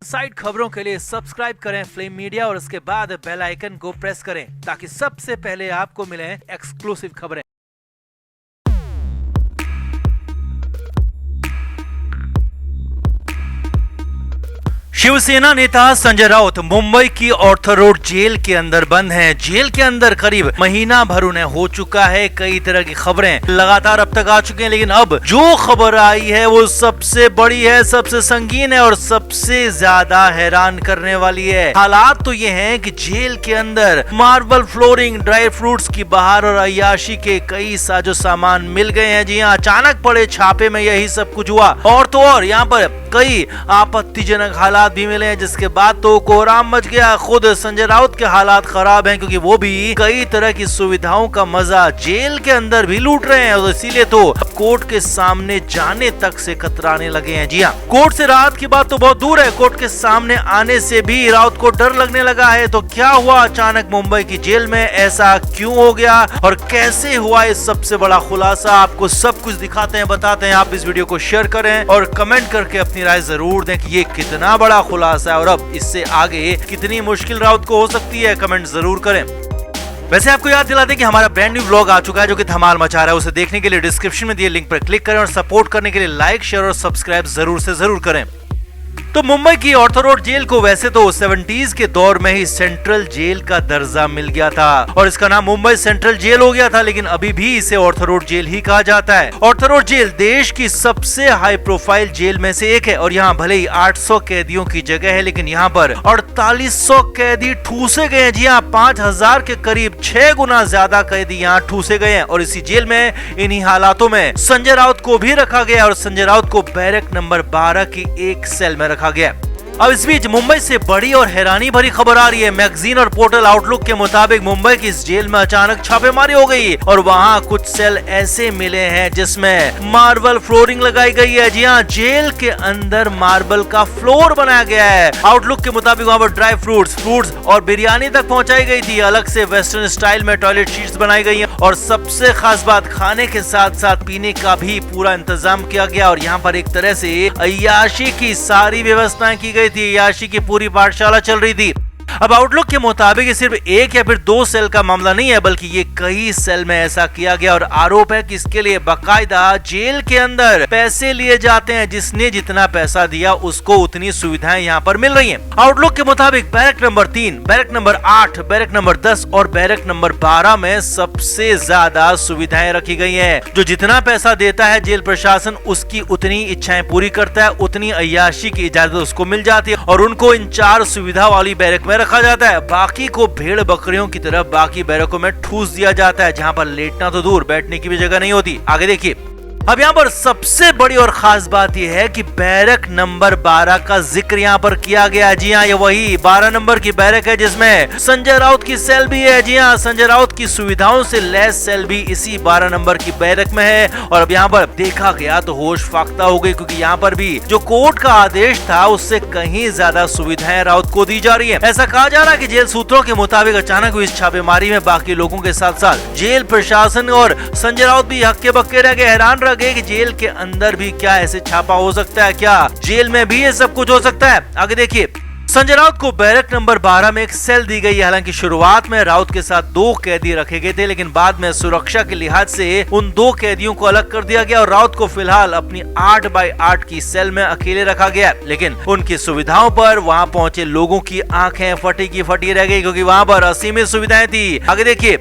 Side खबरों के लिए सब्सक्राइब करें फ्लेम मीडिया और उसके बाद बेल आइकन को प्रेस करें ताकि सबसे पहले आपको मिले एक्सक्लूसिव खबरें। शिवसेना नेता संजय राउत मुंबई की ऑर्थर रोड जेल के अंदर बंद हैं। जेल के अंदर करीब महीना भर उन्हें हो चुका है। कई तरह की खबरें लगातार अब तक आ चुकी हैं, लेकिन अब जो खबर आई है वो सबसे बड़ी है, सबसे संगीन है और सबसे ज्यादा हैरान करने वाली है। हालात तो ये हैं कि जेल के अंदर मार्बल फ्लोरिंग, ड्राई फ्रूट्स की बहार और अय्याशी के कई साजो सामान मिल गए हैं। जी हाँ, अचानक पड़े छापे में यही सब कुछ हुआ। और तो और यहाँ पर कई आपत्तिजनक हालात भी मिले हैं, जिसके बाद तो कोहराम मच गया। खुद संजय राउत के हालात खराब हैं क्योंकि वो भी कई तरह की सुविधाओं का मजा जेल के अंदर भी लूट रहे हैं और इसीलिए तो कोर्ट के सामने जाने तक से कतराने लगे हैं। जी हाँ, कोर्ट से राहत की बात तो बहुत दूर है, कोर्ट के सामने आने से भी राउत को डर लगने लगा है। तो क्या हुआ अचानक मुंबई की जेल में, ऐसा क्यों हो गया और कैसे हुआ इस सबसे बड़ा खुलासा, आपको सब कुछ दिखाते हैं, बताते हैं। आप इस वीडियो को शेयर करें और कमेंट करके अपनी राय जरूर दें कि ये कितना बड़ा खुलासा है और अब इससे आगे कितनी मुश्किल राउत को हो सकती है, कमेंट जरूर करें। वैसे आपको याद दिला दें कि हमारा ब्रांड न्यू व्लॉग आ चुका है जो कि धमाल मचा रहा है। उसे देखने के लिए डिस्क्रिप्शन में दिए लिंक पर क्लिक करें और सपोर्ट करने के लिए लाइक, शेयर और सब्सक्राइब जरूर से जरूर करें। तो मुंबई की ऑर्थर रोड जेल को वैसे तो 70s के दौर में ही सेंट्रल जेल का दर्जा मिल गया था और इसका नाम मुंबई सेंट्रल जेल हो गया था, लेकिन अभी भी इसे ऑर्थर रोड जेल ही कहा जाता है। ऑर्थर रोड जेल देश की सबसे हाई प्रोफाइल जेल में से एक है और यहाँ भले ही 800 कैदियों की जगह है, लेकिन यहाँ पर 4800 कैदी ठूसे गए हैं। जी हाँ, 5000 के करीब 6 गुना ज्यादा कैदी यहाँ ठूसे गए हैं और इसी जेल में इन्हीं हालातों में संजय राउत को भी रखा गया और संजय राउत को बैरक नंबर 12 की एक सेल में रखा गया। अब इस बीच मुंबई से बड़ी और हैरानी भरी खबर आ रही है। मैगजीन और पोर्टल आउटलुक के मुताबिक मुंबई की इस जेल में अचानक छापेमारी हो गई और वहां कुछ सेल ऐसे मिले हैं जिसमें मार्बल फ्लोरिंग लगाई गई है। जी हाँ, जेल के अंदर मार्बल का फ्लोर बनाया गया है। आउटलुक के मुताबिक वहां पर ड्राई फ्रूट्स और बिरयानी तक पहुंचाई गई थी। अलग से वेस्टर्न स्टाइल में टॉयलेट शीट्स बनाई गई है और सबसे खास बात, खाने के साथ साथ पीने का भी पूरा इंतजाम किया गया और यहाँ पर एक तरह से अय्याशी की सारी व्यवस्थाएं की गई थी। अय्याशी की पूरी पाठशाला चल रही थी। अब आउटलुक के मुताबिक ये सिर्फ एक या फिर 2 सेल का मामला नहीं है, बल्कि ये कई सेल में ऐसा किया गया और आरोप है कि इसके लिए बाकायदा जेल के अंदर पैसे लिए जाते हैं। जिसने जितना पैसा दिया उसको उतनी सुविधाएं यहाँ पर मिल रही हैं। आउटलुक के मुताबिक barrack number 3, barrack number 8, barrack number 10 और बैरक नंबर 12 में सबसे ज्यादा सुविधाएं रखी गई है। जो जितना पैसा देता है जेल प्रशासन उसकी उतनी इच्छाएं पूरी करता है, उतनी अय्याशी की इजाजत उसको मिल जाती है और उनको इन 4 सुविधा वाली बैरक में रखा जाता है। बाकी को भेड़ बकरियों की तरफ बाकी बैरकों में ठूस दिया जाता है, जहां पर लेटना तो दूर, बैठने की भी जगह नहीं होती। आगे देखिए, अब यहाँ पर सबसे बड़ी और खास बात यह है कि बैरक नंबर 12 का जिक्र यहाँ पर किया गया। जी हाँ, ये वही 12 नंबर की बैरक है जिसमें संजय राउत की सेल भी है। जी हाँ, संजय राउत की सुविधाओं से लैस सेल भी इसी 12 नंबर की बैरक में है और अब यहाँ पर देखा गया तो होश फाख्ता हो गई, क्योंकि यहाँ पर भी जो कोर्ट का आदेश था उससे कहीं ज्यादा सुविधाएं राउत को दी जा रही है। ऐसा कहा जा रहा है कि जेल सूत्रों के मुताबिक अचानक हुई इस छापेमारी में बाकी लोगों के साथ साथ जेल प्रशासन और संजय राउत भी हक्के बक्के रह गए, हैरान रह कि जेल के अंदर भी क्या ऐसे छापा हो सकता है, क्या जेल में भी ये सब कुछ हो सकता है। आगे देखिए, संजय राउत को बैरक नंबर 12 में एक सेल दी गई है। हालांकि शुरुआत में राउत के साथ 2 कैदी रखे गए थे, लेकिन बाद में सुरक्षा के लिहाज से उन 2 कैदियों को अलग कर दिया गया और राउत को फिलहाल अपनी 8x8 की सेल में अकेले रखा गया। लेकिन उनकी सुविधाओं पर वहां पहुंचे लोगों की आंखें फटी की फटी रह गई, क्योंकि वहां पर असीमित सुविधाएं थी। आगे देखिए,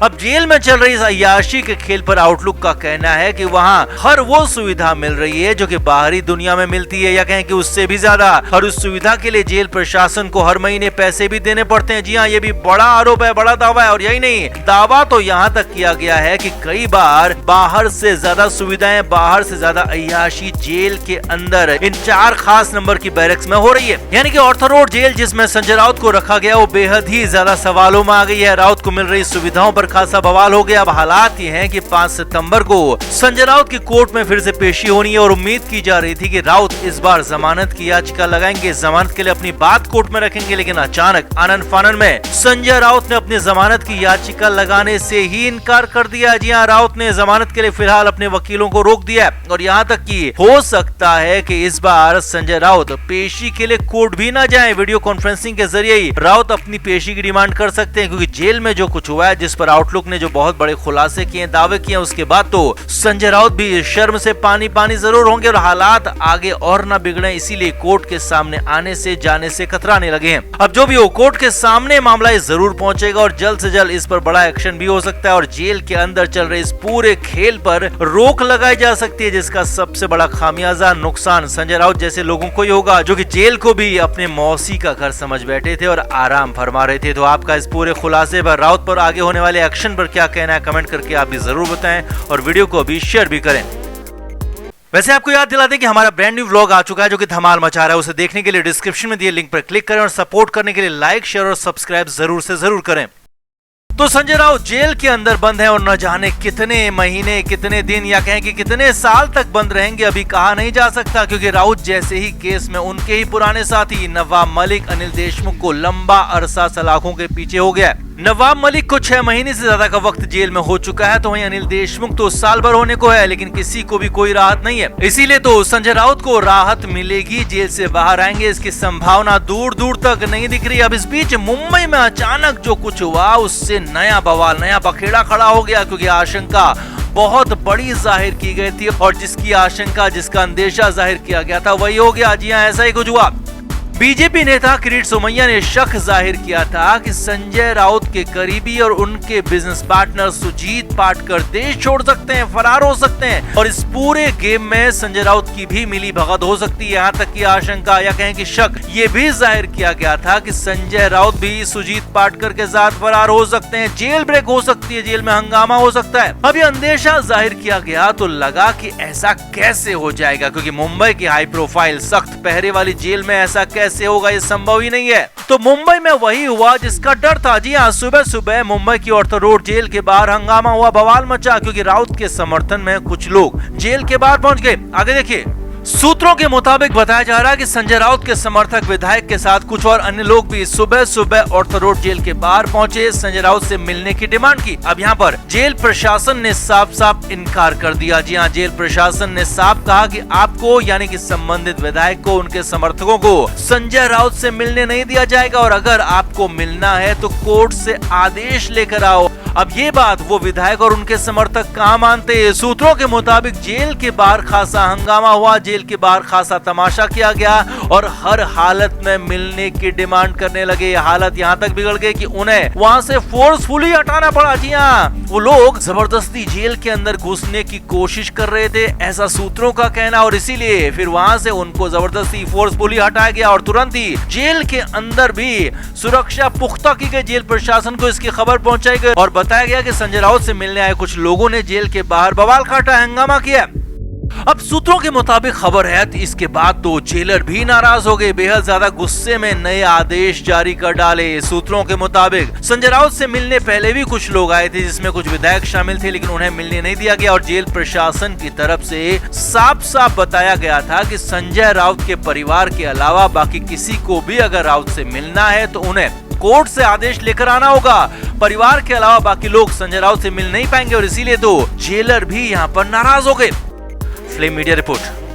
अब जेल में चल रही इस अय्याशी के खेल पर आउटलुक का कहना है कि वहां हर वो सुविधा मिल रही है जो कि बाहरी दुनिया में मिलती है, या कहें कि उससे भी ज्यादा। और उस सुविधा के लिए जेल प्रशासन को हर महीने पैसे भी देने पड़ते हैं। जी हाँ, ये भी बड़ा आरोप है, बड़ा दावा है। और यही नहीं, दावा तो यहाँ तक किया गया है कि कई बार बाहर से ज्यादा सुविधाएं, बाहर से ज्यादा अय्याशी जेल के अंदर इन 4 खास नंबर की बैरक्स में हो रही है। यानी कि ऑर्थर रोड जेल जिसमें संजय राउत को रखा गया वो बेहद ही ज्यादा सवालों में आ गई है। राउत को मिल रही सुविधाओं जगहों पर खासा बवाल हो गया। अब हालात ये हैं कि 5 सितंबर को संजय राउत की कोर्ट में फिर से पेशी होनी है और उम्मीद की जा रही थी कि राउत इस बार जमानत की याचिका लगाएंगे, जमानत के लिए अपनी बात कोर्ट में रखेंगे। लेकिन अचानक आनन फानन में संजय राउत ने अपनी जमानत की याचिका लगाने से ही इनकार कर दिया। जी हाँ, राउत ने जमानत के लिए फिलहाल अपने वकीलों को रोक दिया और यहाँ तक कि हो सकता है कि इस बार संजय राउत पेशी के लिए कोर्ट भी ना जाए। वीडियो कॉन्फ्रेंसिंग के जरिए ही राउत अपनी पेशी की डिमांड कर सकते हैं, क्योंकि जेल में जो कुछ हुआ है, जिस पर आउटलुक ने जो बहुत बड़े खुलासे किए, दावे किए, उसके बाद तो संजय राउत भी शर्म से पानी पानी जरूर होंगे और हालात आगे और ना बिगड़े, इसीलिए कोर्ट के सामने आने से जाने से कतराने लगे हैं। अब जो भी हो, कोर्ट के सामने मामला जरूर पहुंचेगा और जल्द से जल्द इस पर बड़ा एक्शन भी हो सकता है और जेल के अंदर चल रहे इस पूरे खेल पर रोक लगाई जा सकती है, जिसका सबसे बड़ा खामियाजा नुकसान संजय राउत जैसे लोगों को ही होगा, जो कि जेल को भी अपने मौसी का घर समझ बैठे थे और आराम फरमा रहे थे। तो आपका इस पूरे खुलासे पर, राउत पर आगे होने वाले एक्शन पर क्या कहना है, कमेंट करके आप भी जरूर बताएं और वीडियो को भी शेयर भी करें। वैसे आपको याद दिला दें कि हमारा ब्रांड न्यू व्लॉग आ चुका है जो कि धमाल मचा रहा है। उसे देखने के लिए डिस्क्रिप्शन में दिए लिंक पर क्लिक करें और सपोर्ट करने के लिए लाइक, शेयर और सब्सक्राइब जरूर से जरूर करें। तो संजय राउत जेल के अंदर बंद है और न जाने कितने महीने, कितने दिन या कहें कि कितने साल तक बंद रहेंगे, अभी कहा नहीं जा सकता, क्योंकि राउत जैसे ही केस में उनके ही पुराने साथी नवाब मलिक, अनिल देशमुख को लंबा अरसा सलाखों के पीछे हो गया है। नवाब मलिक को 6 महीने से ज्यादा का वक्त जेल में हो चुका है, तो वहीं अनिल देशमुख तो साल भर होने को है, लेकिन किसी को भी कोई राहत नहीं है। इसीलिए तो संजय राउत को राहत मिलेगी, जेल से बाहर आएंगे, इसकी संभावना दूर दूर तक नहीं दिख रही। अब इस बीच मुंबई में अचानक जो कुछ हुआ उससे नया बवाल, नया बखेड़ा खड़ा हो गया, क्योंकि आशंका बहुत बड़ी जाहिर की गई थी और जिसकी आशंका, जिसका अंदेशा जाहिर किया गया था वही हो गया। जी हाँ, ऐसा ही कुछ हुआ। बीजेपी नेता किरीट सोमैया ने शक जाहिर किया था कि संजय राउत के करीबी और उनके बिजनेस पार्टनर सुजीत पाटकर देश छोड़ सकते हैं, फरार हो सकते हैं और इस पूरे गेम में संजय राउत की भी मिली भगत हो सकती है। यहाँ तक की आशंका या कहें कि शक ये भी जाहिर किया गया था कि संजय राउत भी सुजीत पाटकर के साथ फरार हो सकते हैं, जेल ब्रेक हो सकती है, जेल में हंगामा हो सकता है। अब ये अंदेशा जाहिर किया गया तो लगा कि ऐसा कैसे हो जाएगा, क्योंकि मुंबई की हाई प्रोफाइल सख्त पहरे वाली जेल में ऐसा कैसे होगा, ये संभव ही नहीं है। तो मुंबई में वही हुआ जिसका डर था। जी हाँ, सुबह सुबह मुंबई की ऑर्थर रोड जेल के बाहर हंगामा हुआ, बवाल मचा, क्योंकि राउत के समर्थन में कुछ लोग जेल के बाहर पहुंच गए। आगे देखिए। सूत्रों के मुताबिक बताया जा रहा है कि संजय राउत के समर्थक विधायक के साथ कुछ और अन्य लोग भी सुबह सुबह ऑर्थर रोड जेल के बाहर पहुंचे, संजय राउत से मिलने की डिमांड की। अब यहाँ पर जेल प्रशासन ने साफ साफ इनकार कर दिया। जी हाँ, जेल प्रशासन ने साफ कहा कि आपको यानी कि संबंधित विधायक को, उनके समर्थकों को संजय राउत से मिलने नहीं दिया जाएगा और अगर आपको मिलना है तो कोर्ट से आदेश लेकर आओ। अब ये बात वो विधायक और उनके समर्थक कहाँ मानते हैं। सूत्रों के मुताबिक जेल के बाहर खासा हंगामा हुआ, जेल के बाहर खासा तमाशा किया गया और हर हालत में मिलने की डिमांड करने लगे। हालत यहाँ तक बिगड़ गई कि उन्हें वहाँ से फोर्सफुली हटाना पड़ा। जी हाँ, वो लोग जबरदस्ती जेल के अंदर घुसने की कोशिश कर रहे थे, ऐसा सूत्रों का कहना, और इसीलिए फिर वहाँ से उनको जबरदस्ती फोर्सफुली हटाया गया और तुरंत ही जेल के अंदर भी सुरक्षा पुख्ता की गई। जेल प्रशासन को इसकी खबर पहुंचाई गई और बताया गया कि संजय राउत से मिलने आए कुछ लोगों ने जेल के बाहर बवाल काटा, हंगामा किया। अब सूत्रों के मुताबिक खबर है तो इसके बाद तो जेलर भी नाराज हो गए, बेहद ज्यादा गुस्से में नए आदेश जारी कर डाले। सूत्रों के मुताबिक संजय राउत से मिलने पहले भी कुछ लोग आए थे, जिसमें कुछ विधायक शामिल थे, लेकिन उन्हें मिलने नहीं दिया गया और जेल प्रशासन की तरफ से साफ साफ बताया गया था कि संजय राउत के परिवार के अलावा बाकी किसी को भी अगर राउत से मिलना है तो उन्हें कोर्ट से आदेश लेकर आना होगा। परिवार के अलावा बाकी लोग संजय राउत से मिल नहीं पाएंगे और इसीलिए तो जेलर भी यहाँ पर नाराज हो गए। Flame media report.